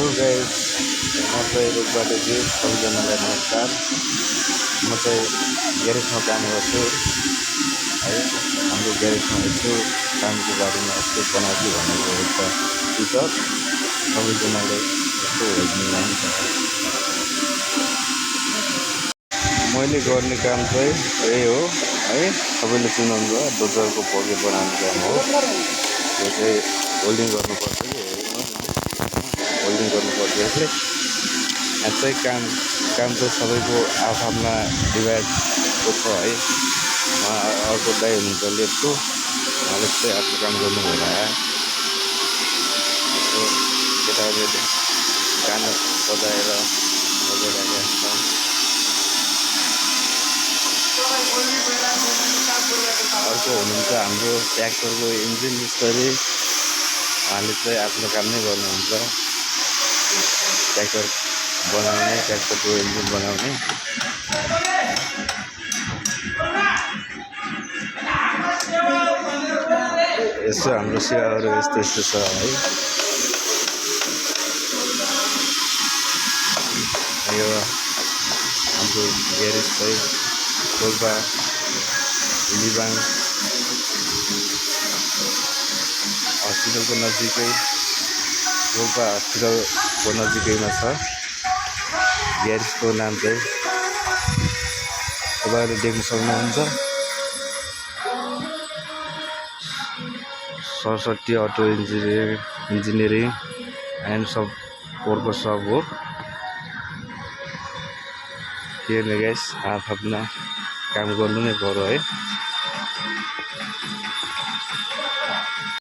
Hello guys, म चाहिँ रुखबाटजी सबैजनालाई नमस्कार। म चाहिँ ग्यारेजमा काम गर्छु है। हाम्रो ग्यारेजमा यसो कामको बारेमा यस्तो बनाउँछु भनेको एउटा टिचर सबैजनाले यस्तो हेर्नु हुन्छ। मैले गर्ने काम चाहिँ यही हो है। सबैले चिनाउनु भयो, डोजरको पकेट बनाउने काम हो। यो चाहिँ होल्डिङ गर्नुपर्छ कि होल्डिङ गर्नुपर्छ। यसले यहाँ चाहिँ काम चाहिँ सबैको आफ्ना डिभाइडको छ है। अर्को दाइ हुनुहुन्छ लेफ्टको, उहाँले चाहिँ आफ्नो काम गर्नु होला। केटाहरूले गाना बजाएर बजाइरहेको छ। अर्को हुनुहुन्छ हाम्रो ट्र्याक्टरको इन्जिन मिस्त्री, उहाँले चाहिँ आफ्नो काम नै गर्नुहुन्छ। ट्र्याक्टर बनाउने, ट्र्याक्टरको इन्जिन बनाउने। यसो हाम्रो सेवाहरू यस्तो यस्तो छ है। यो हाम्रो ग्यारेज चाहिँ रोल्पा लिबाङ हस्पिटलको नजिकै, रोल्पा हस्पिटलको नजिकैमा छ। ग्यारेजको नाम चाहिँ तपाईँहरूले देख्न सक्नुहुन्छ, सरस्वती अटो इन्जिनियरिङ एन्ड सब वर्कर सब हो। के गाइस, आफ्ना काम गर्नु नै पर्यो है।